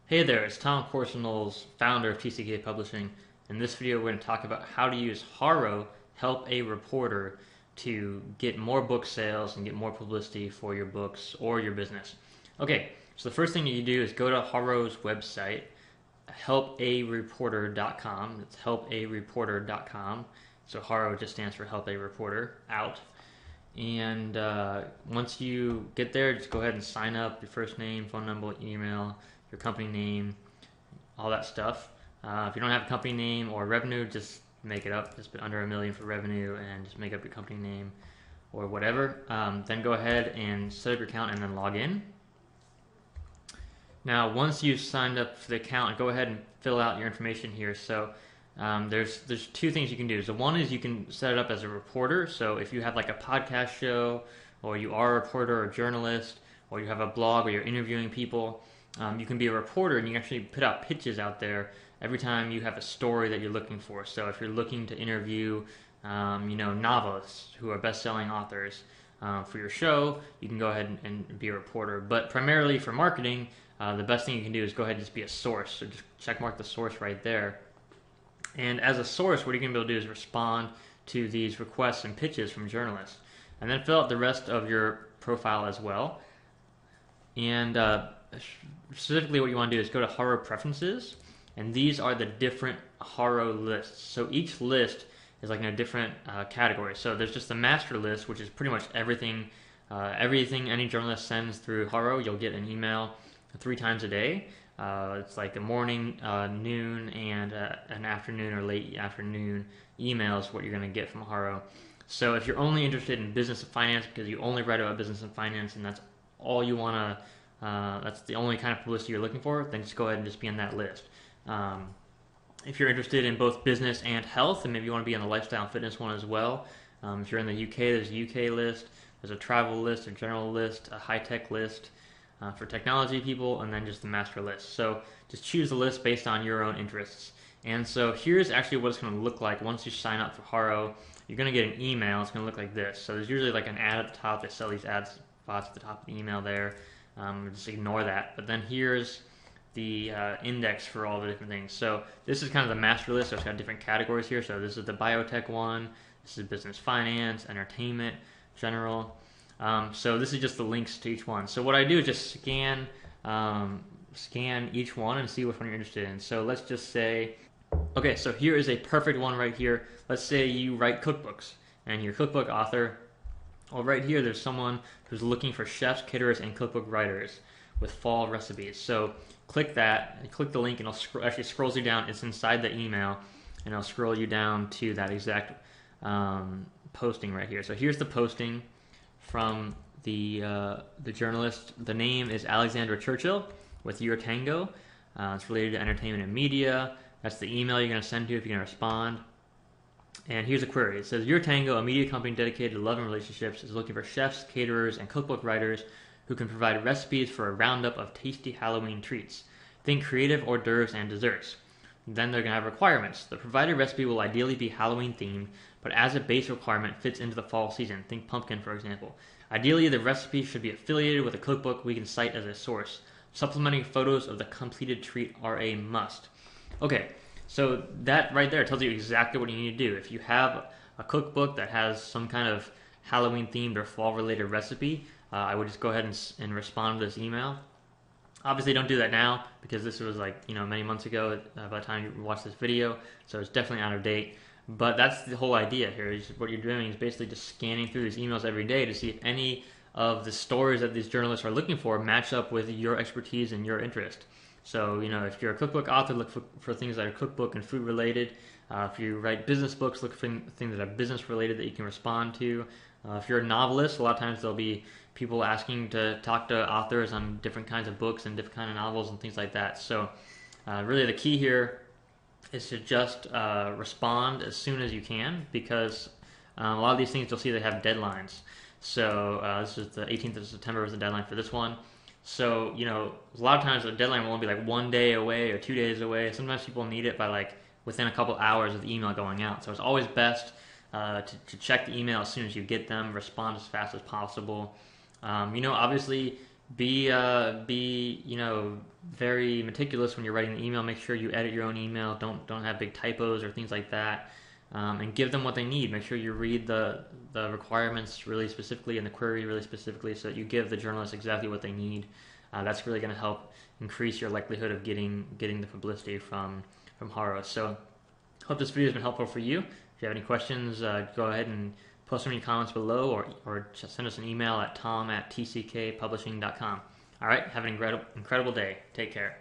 Hey there, it's Tom Corson-Knowles, founder of TCK Publishing. In this video, we're going to talk about how to use HARO, help a reporter, to get more book sales and get more publicity for your books or your business. Okay, so the first thing that you do is go to HARO's website, helpareporter.com. It's helpareporter.com. So HARO just stands for Help a Reporter Out. And once you get there, just go ahead and sign up, your first name, phone number, email, your company name, all that stuff. If you don't have a company name or revenue, just make it up. Just put under $1 million for revenue and just make up your company name or whatever. Then go ahead and set up your account and then log in. Now, once you've signed up for the account, go ahead and fill out your information here. So there's two things you can do. So one is you can set it up as a reporter. So if you have like a podcast show, or you are a reporter or journalist, or you have a blog where you're interviewing people, you can be a reporter and you can actually put out pitches out there every time you have a story that you're looking for. So if you're looking to interview, novelists who are best-selling authors for your show, you can go ahead and be a reporter. But primarily for marketing, the best thing you can do is go ahead and just be a source. So just check mark the source right there. And as a source, what you're going to be able to do is respond to these requests and pitches from journalists. And then fill out the rest of your profile as well. And specifically what you want to do is go to HARO Preferences. And these are the different HARO lists. So each list is like in a different category. So there's just the master list, which is pretty much everything any journalist sends through HARO. You'll get an email 3 times a day. It's like a morning, noon, and an afternoon or late afternoon emails, what you're going to get from HARO. So if you're only interested in business and finance because you only write about business and finance and that's all you want to, that's the only kind of publicity you're looking for, then just go ahead and just be on that list. If you're interested in both business and health, and maybe you want to be on the lifestyle and fitness one as well, if you're in the UK, there's a UK list, there's a travel list, a general list, a high-tech list, for technology people, and then just the master list. So just choose the list based on your own interests. And so here's actually what it's going to look like once you sign up for HARO. You're going to get an email. It's going to look like this. So there's usually like an ad at the top. They sell these ad spots at the top of the email there. Just ignore that. But then here's the index for all the different things. So this is kind of the master list. So it's got different categories here. So this is the biotech one. This is business finance, entertainment, general. So this is just the links to each one. So what I do is just scan each one and see which one you're interested in. So let's just say, okay, so here is a perfect one right here. Let's say you write cookbooks and you're a cookbook author. Well, right here there's someone who's looking for chefs, caterers, and cookbook writers with fall recipes. So click that, and click the link, and it'll actually scrolls you down. It's inside the email, and it'll scroll you down to that exact posting right here. So here's the posting from the journalist. The name is Alexandra Churchill with Your Tango. It's related to entertainment and media. That's the email you're going to send to if you're going to respond. And here's a query. It says, Your Tango, a media company dedicated to love and relationships, is looking for chefs, caterers, and cookbook writers who can provide recipes for a roundup of tasty Halloween treats. Think creative hors d'oeuvres and desserts. Then they're going to have requirements. The provided recipe will ideally be Halloween themed, but as a base requirement fits into the fall season. Think pumpkin, for example. Ideally, the recipe should be affiliated with a cookbook we can cite as a source. Supplementing photos of the completed treat are a must. Okay, so that right there tells you exactly what you need to do. If you have a cookbook that has some kind of Halloween themed or fall related recipe, I would just go ahead and respond to this email. Obviously, don't do that now because this was many months ago by the time you watch this video, so it's definitely out of date. But that's the whole idea here. Is what you're doing is basically just scanning through these emails every day to see if any of the stories that these journalists are looking for match up with your expertise and your interest. So, if you're a cookbook author, look for things that are cookbook and food related. If you write business books, look for things that are business related that you can respond to. If you're a novelist, a lot of times there'll be people asking to talk to authors on different kinds of books and different kinds of novels and things like that. So really the key here is to just respond as soon as you can, because a lot of these things you'll see they have deadlines. So this is the 18th of September was the deadline for this one. So, a lot of times the deadline will only be like 1 day away or 2 days away. Sometimes people need it by within a couple hours of the email going out. So it's always best to check the email as soon as you get them, respond as fast as possible. Obviously Be very meticulous when you're writing an email. Make sure you edit your own email. Don't have big typos or things like that. And give them what they need. Make sure you read the requirements really specifically and the query really specifically, so that you give the journalist exactly what they need. That's really going to help increase your likelihood of getting the publicity from HARO. So hope this video has been helpful for you. If you have any questions, go ahead and post them in your comments below, or just send us an email at tom@tckpublishing.com. All right, have an incredible day. Take care.